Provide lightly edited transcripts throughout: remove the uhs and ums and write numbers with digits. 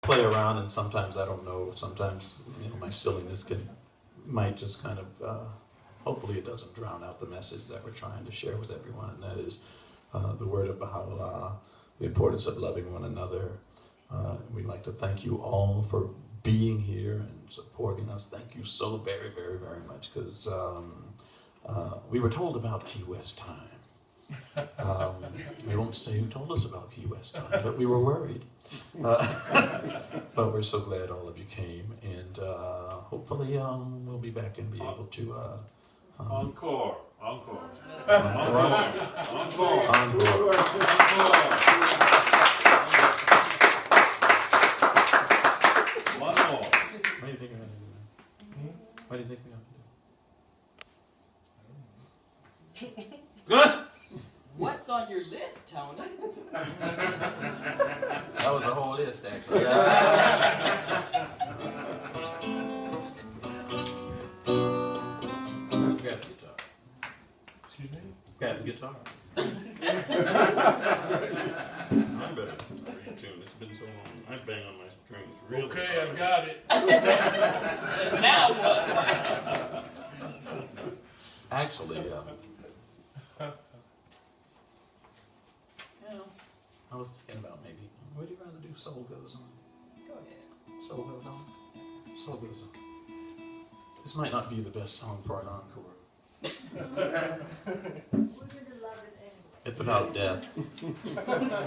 play around, and sometimes I don't know. Sometimes my silliness might just kind of. Hopefully, it doesn't drown out the message that we're trying to share with everyone, and that is the word of Baha'u'llah, the importance of loving one another. We'd like to thank you all for being here and supporting us. Thank you so very, very, very much, because we were told about Key West time. We won't say who told us about Key West time, but we were worried. But we're so glad all of you came, and hopefully we'll be back and be able to... Encore. Encore. Encore. Encore. Encore. One more. What do you think we're going to do? What do you think we're going to do? Good! What's on your list, Tony? That was a whole list, actually. Grab the guitar. Excuse me? Grab the guitar. I'm better tune. It's been so long. I bang on my strings really Okay, hard. I got it. Now what? Actually, I was thinking about maybe, would you rather do Soul Goes On? Go ahead. Soul Goes On? Soul Goes On. This might not be the best song for an encore. We're going to love it anyway. It's about death. That's all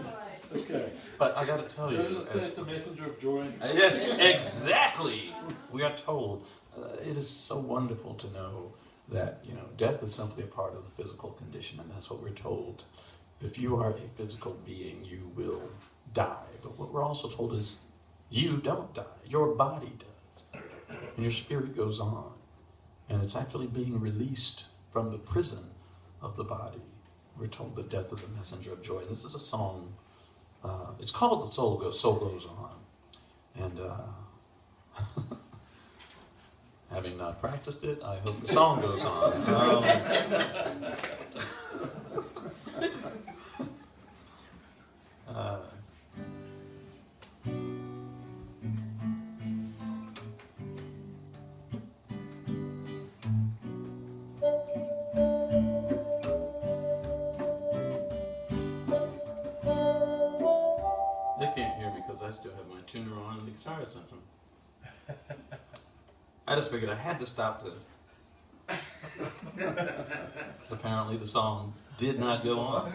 right. Okay. But I gotta tell you, Doesn't it say it's a messenger of joy? yes, exactly. We are told it is so wonderful to know that death is simply a part of the physical condition, and that's what we're told. If you are a physical being, you will die. But what we're also told is you don't die. Your body does. And your spirit goes on. And it's actually being released from the prison of the body. We're told that death is a messenger of joy. And this is a song. It's called The Soul Goes On. And having not practiced it, I hope the song goes on. They can't hear me because I still have my tuner on and the guitar is something. I just figured I had to stop the... Apparently the song did not go on.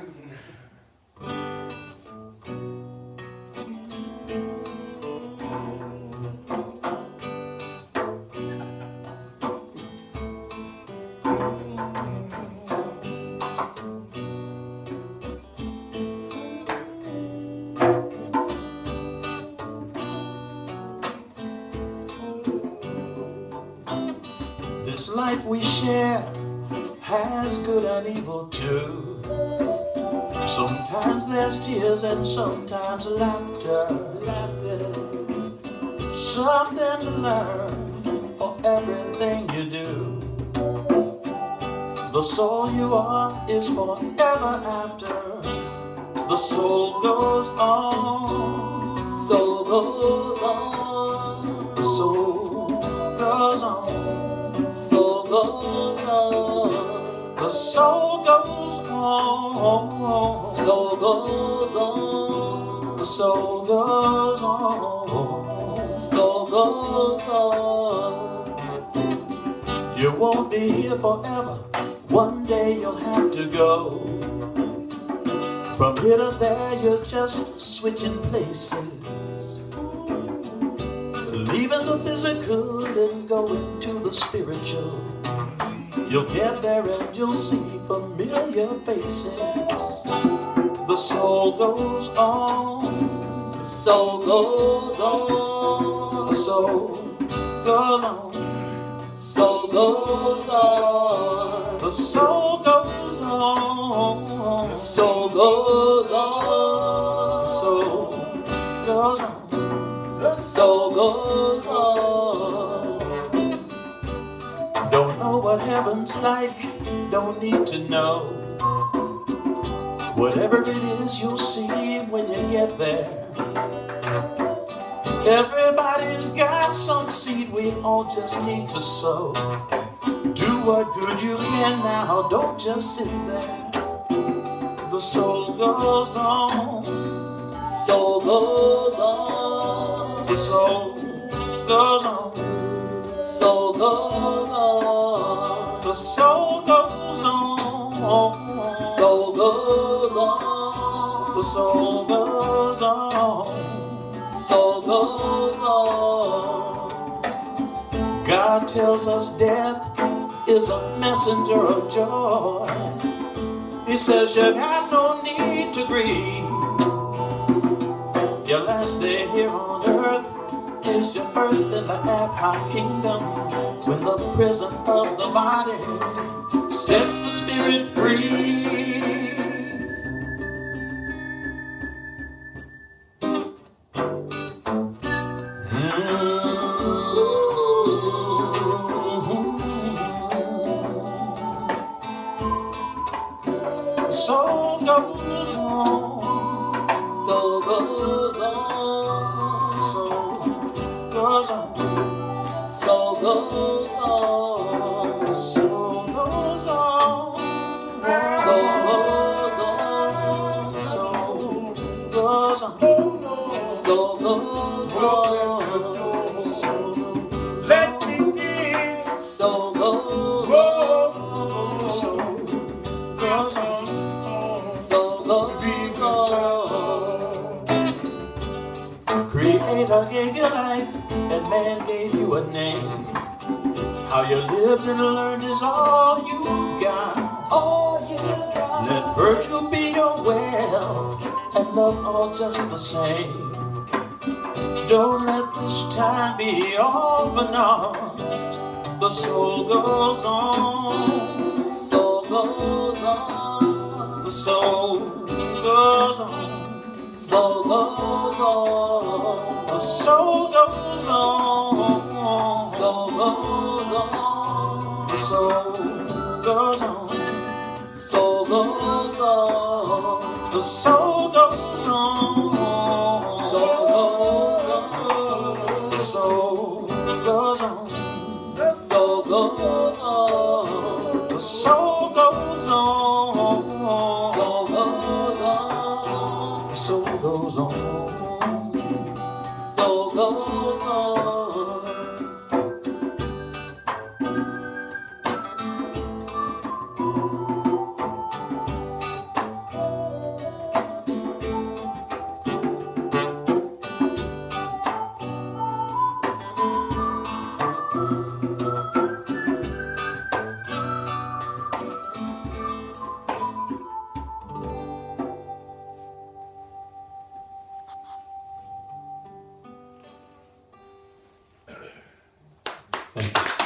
This life we share has good and evil too. Sometimes there's tears and sometimes laughter. Something to learn for everything you do. The soul you are is forever after. The soul goes on, soul goes on, the soul goes on, soul goes on, the soul goes on, soul goes on, the soul goes on, soul goes on. You won't be here forever. One day you'll have to go. From here to there, you're just switching places, leaving the physical and going to the spiritual. You'll get there and you'll see familiar faces. The soul goes on, the soul goes on, the soul goes on, soul goes on, the soul goes on, the soul goes on, the soul goes on, the soul goes on. Don't know what heaven's like, don't need to know. Whatever it is you'll see when you get there. Everybody's got some seed, we all just need to sow. Do what good you can now, don't just sit there. The soul goes on, soul goes on, the soul goes on, soul goes on, the soul goes on, soul goes on, the soul goes on, soul goes on. God tells us death is a messenger of joy. He says you got no need to grieve. Your last day here on earth is your first in the Ad-Hoc kingdom, when the prison of the body sets the spirit free. Soul goes on, soul goes on, soul goes on, soul goes on, soul goes on, soul goes on, soul goes on, soul goes on, soul. Let me in, soul goes on, soul goes on. Creator gave you life, and man gave you a name. How you lived and learned is all you got. All you got. Let virtue be your wealth, and love all just the same. Don't let this time be all for naught. The soul goes on, soul goes on, the soul goes on, soul goes on, the soul goes on, soul goes on, the soul goes on, soul goes on, the soul goes on, soul goes on, the soul goes on, the soul goes on, the soul goes on, soul goes on, the soul goes on, soul goes on. Thank you.